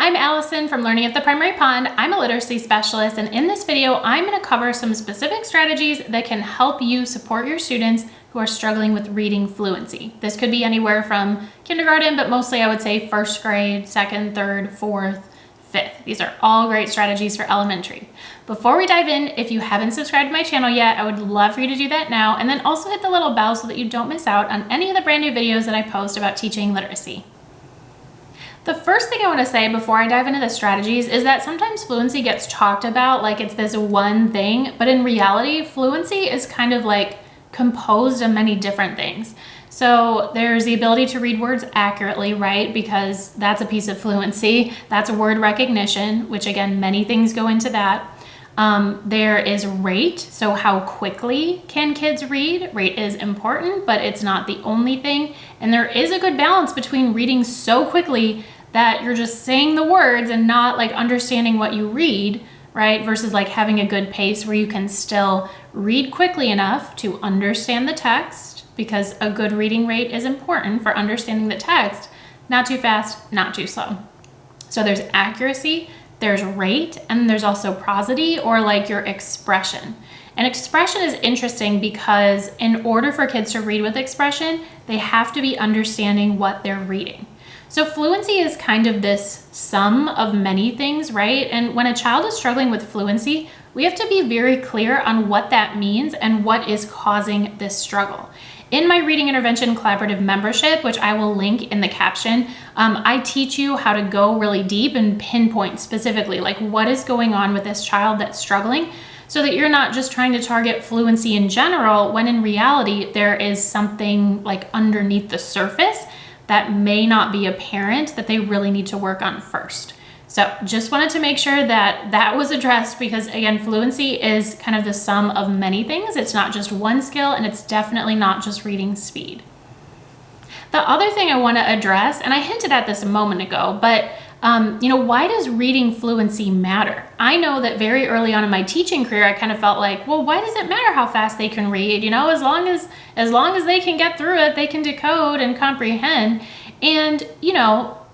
I'm Allison from Learning at the Primary Pond. I'm a literacy specialist, and in this video, I'm going to cover some specific strategies that can help you support your students who are struggling with reading fluency. This could be anywhere from kindergarten, but mostly I would say first grade, second, third, fourth, fifth. These are all great strategies for elementary. Before we dive in, if you haven't subscribed to my channel yet, I would love for you to do that now, and then also hit the little bell so that you don't miss out on any of the brand new videos that I post about teaching literacy. The first thing I want to say before I dive into the strategies is that sometimes fluency gets talked about like it's this one thing, but in reality, fluency is kind of like composed of many different things. So there's the ability to read words accurately, right? Because that's a piece of fluency. That's word recognition, which again, many things go into that. There is rate. So how quickly can kids read? Rate is important, but it's not the only thing. And there is a good balance between reading so quickly that you're just saying the words and not like understanding what you read, right? Versus like having a good pace where you can still read quickly enough to understand the text, because a good reading rate is important for understanding the text, not too fast, not too slow. So there's accuracy, there's rate, and there's also prosody, or like your expression. And expression is interesting because in order for kids to read with expression, they have to be understanding what they're reading. So fluency is kind of this sum of many things, right? And when a child is struggling with fluency, we have to be very clear on what that means and what is causing this struggle. In my Reading Intervention Collaborative membership, which I will link in the caption, I teach you how to go really deep and pinpoint specifically like what is going on with this child that's struggling, so that you're not just trying to target fluency in general, when in reality there is something like underneath the surface that may not be apparent that they really need to work on first. So just wanted to make sure that that was addressed, because again, fluency is kind of the sum of many things. It's not just one skill, and it's definitely not just reading speed. The other thing I want to address, and I hinted at this a moment ago, but why does reading fluency matter? I know that very early on in my teaching career, I kind of felt like, well, why does it matter how fast they can read? As long as they can get through it, they can decode and comprehend. And,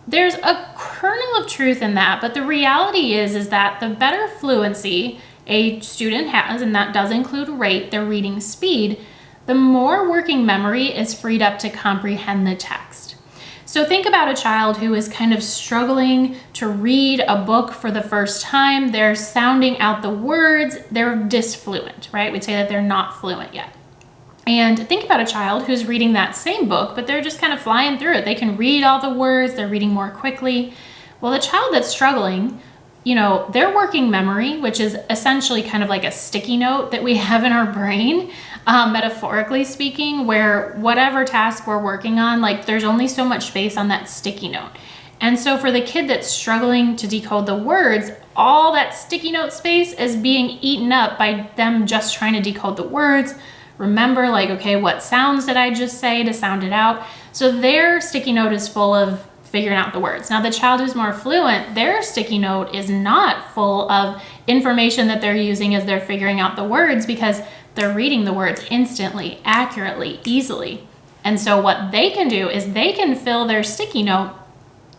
there's a kernel of truth in that, but the reality is that the better fluency a student has, and that does include rate, their reading speed, the more working memory is freed up to comprehend the text. So think about a child who is kind of struggling to read a book for the first time. They're sounding out the words, they're disfluent, right? We'd say that they're not fluent yet. And think about a child who's reading that same book, but they're just kind of flying through it. They can read all the words, they're reading more quickly. Well, the child that's struggling, their working memory, which is essentially kind of like a sticky note that we have in our brain, metaphorically speaking, where whatever task we're working on, like there's only so much space on that sticky note. And so for the kid that's struggling to decode the words, all that sticky note space is being eaten up by them just trying to decode the words. Remember, like, okay, what sounds did I just say to sound it out? So their sticky note is full of figuring out the words. Now, the child who's more fluent, their sticky note is not full of information that they're using as they're figuring out the words, because they're reading the words instantly, accurately, easily. And so what they can do is they can fill their sticky note,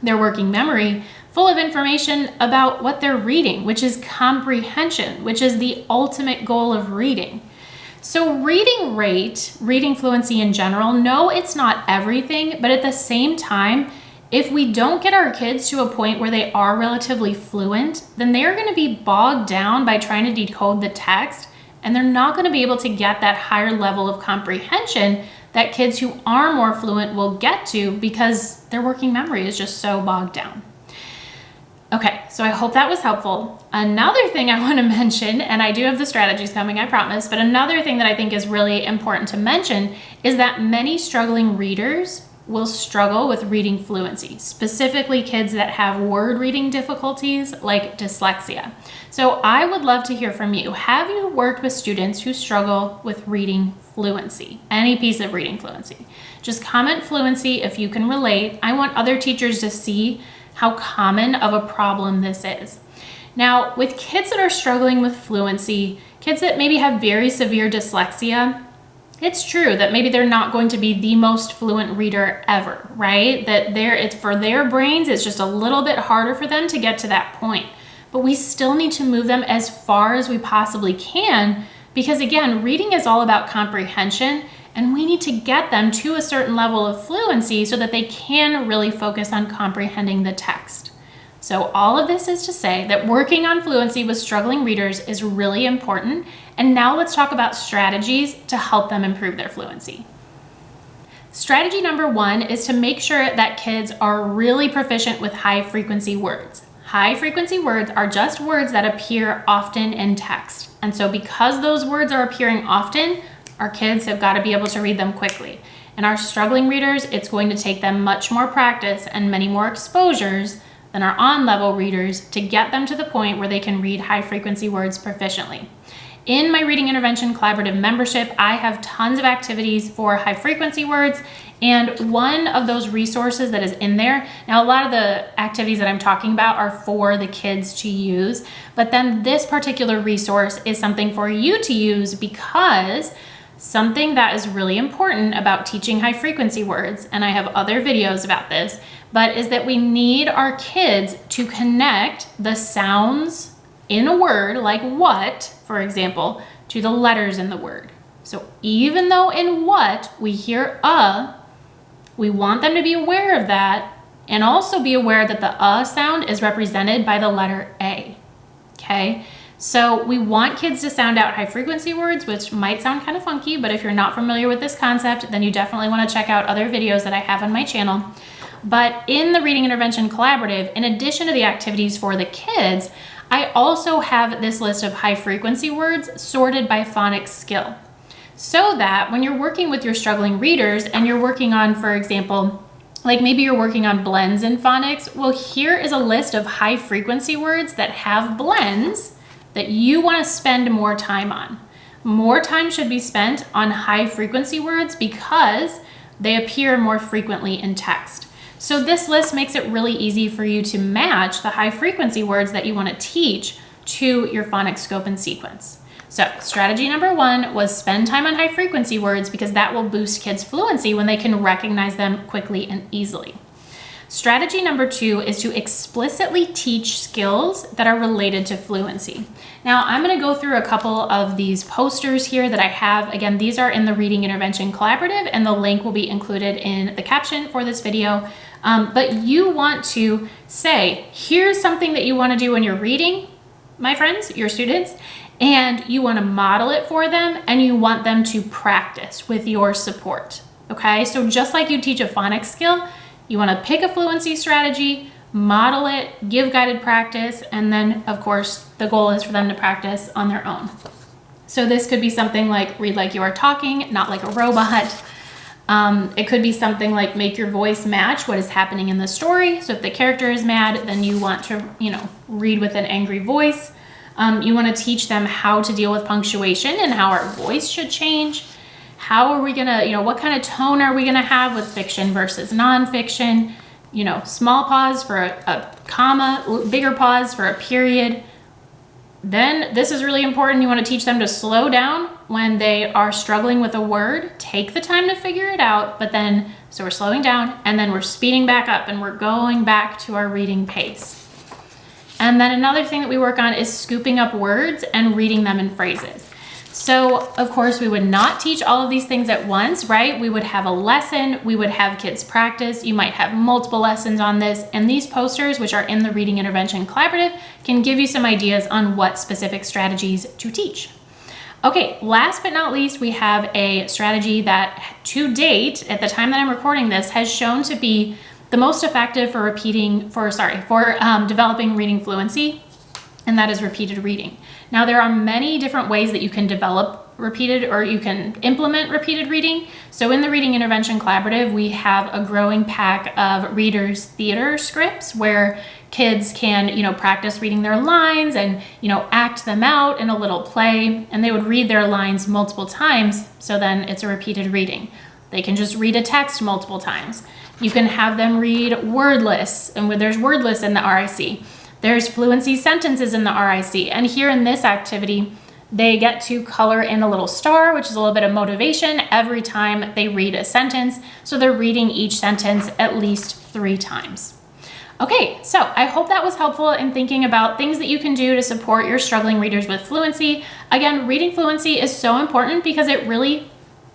their working memory, full of information about what they're reading, which is comprehension, which is the ultimate goal of reading. So reading rate, reading fluency in general, no, it's not everything, but at the same time, if we don't get our kids to a point where they are relatively fluent, then they're going to be bogged down by trying to decode the text, and they're not going to be able to get that higher level of comprehension that kids who are more fluent will get to, because their working memory is just so bogged down. Okay, so I hope that was helpful. Another thing I want to mention, and I do have the strategies coming, I promise, but another thing that I think is really important to mention is that many struggling readers will struggle with reading fluency, specifically kids that have word reading difficulties like dyslexia. So I would love to hear from you. Have you worked with students who struggle with reading fluency, any piece of reading fluency? Just comment fluency if you can relate. I want other teachers to see how common of a problem this is. Now, with kids that are struggling with fluency, kids that maybe have very severe dyslexia, It's true that maybe they're not going to be the most fluent reader ever, right? That it's for their brains, it's just a little bit harder for them to get to that point. But we still need to move them as far as we possibly can, because again, reading is all about comprehension, and we need to get them to a certain level of fluency so that they can really focus on comprehending the text. So all of this is to say that working on fluency with struggling readers is really important. And now let's talk about strategies to help them improve their fluency. Strategy number 1 is to make sure that kids are really proficient with high frequency words. High frequency words are just words that appear often in text. And so because those words are appearing often, our kids have got to be able to read them quickly. And our struggling readers, it's going to take them much more practice and many more exposures than our on-level readers to get them to the point where they can read high-frequency words proficiently. In my Reading Intervention Collaborative membership, I have tons of activities for high-frequency words, and one of those resources that is in there, now a lot of the activities that I'm talking about are for the kids to use, but then this particular resource is something for you to use, because something that is really important about teaching high-frequency words, and I have other videos about this, but is that we need our kids to connect the sounds in a word, like what, for example, to the letters in the word. So even though in what we hear we want them to be aware of that, and also be aware that the sound is represented by the letter A, okay? So we want kids to sound out high frequency words, which might sound kind of funky, but if you're not familiar with this concept, then you definitely want to check out other videos that I have on my channel. But in the Reading Intervention Collaborative, in addition to the activities for the kids, I also have this list of high frequency words sorted by phonics skill. So that when you're working with your struggling readers and you're working on, for example, like maybe you're working on blends in phonics, well, here is a list of high frequency words that have blends that you want to spend more time on. More time should be spent on high frequency words because they appear more frequently in text. So this list makes it really easy for you to match the high frequency words that you want to teach to your phonics scope and sequence. So strategy number 1 was spend time on high frequency words, because that will boost kids' fluency when they can recognize them quickly and easily. Strategy number 2 is to explicitly teach skills that are related to fluency. Now, I'm going to go through a couple of these posters here that I have. Again, these are in the Reading Intervention Collaborative, and the link will be included in the caption for this video. But you want to say, here's something that you want to do when you're reading, my friends, your students, and you want to model it for them, and you want them to practice with your support. Okay, so just like you teach a phonics skill, you want to pick a fluency strategy, model it, give guided practice, and then, of course, the goal is for them to practice on their own. So this could be something like read like you are talking, not like a robot. It could be something like make your voice match what is happening in the story. So if the character is mad, then you want to, read with an angry voice. You want to teach them how to deal with punctuation and how our voice should change. How are we gonna, what kind of tone are we gonna have with fiction versus nonfiction? Small pause for a comma, bigger pause for a period. Then this is really important. You want to teach them to slow down when they are struggling with a word. Take the time to figure it out, but then, so we're slowing down and then we're speeding back up and we're going back to our reading pace. And then another thing that we work on is scooping up words and reading them in phrases. So of course we would not teach all of these things at once, right? We would have a lesson, we would have kids practice, you might have multiple lessons on this, and these posters, which are in the Reading Intervention Collaborative, can give you some ideas on what specific strategies to teach. Okay, last but not least, we have a strategy that to date, at the time that I'm recording this, has shown to be the most effective for developing reading fluency, and that is repeated reading. Now, there are many different ways that you can develop you can implement repeated reading. So in the Reading Intervention Collaborative, we have a growing pack of readers' theater scripts where kids can, practice reading their lines and, act them out in a little play, and they would read their lines multiple times, so then it's a repeated reading. They can just read a text multiple times. You can have them read word lists, and there's word lists in the RIC. There's fluency sentences in the RIC. And here in this activity, They get to color in a little star, which is a little bit of motivation every time they read a sentence. So they're reading each sentence at least 3 times. Okay, so I hope that was helpful in thinking about things that you can do to support your struggling readers with fluency. Again, reading fluency is so important because it really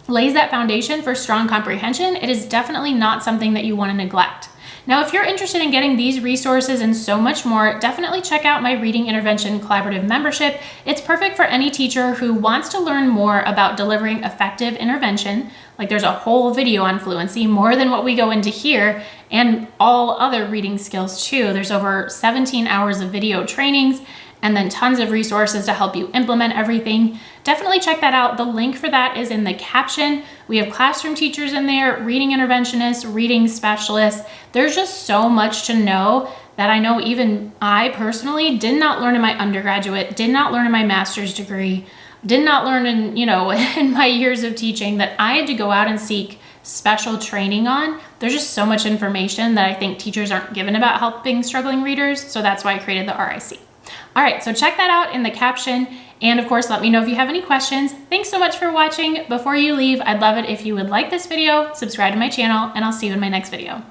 lays that foundation for strong comprehension. It is definitely not something that you want to neglect. Now, if you're interested in getting these resources and so much more, definitely check out my Reading Intervention Collaborative membership. It's perfect for any teacher who wants to learn more about delivering effective intervention. Like, there's a whole video on fluency, more than what we go into here, and all other reading skills too. There's over 17 hours of video trainings and then tons of resources to help you implement everything. Definitely check that out. The link for that is in the caption. We have classroom teachers in there, reading interventionists, reading specialists. There's just so much to know that I know even I personally did not learn in my undergraduate, did not learn in my master's degree, did not learn in, in my years of teaching, that I had to go out and seek special training on. There's just so much information that I think teachers aren't given about helping struggling readers. So that's why I created the RIC. All right, so check that out in the caption. And of course, let me know if you have any questions. Thanks so much for watching. Before you leave, I'd love it if you would like this video, subscribe to my channel, and I'll see you in my next video.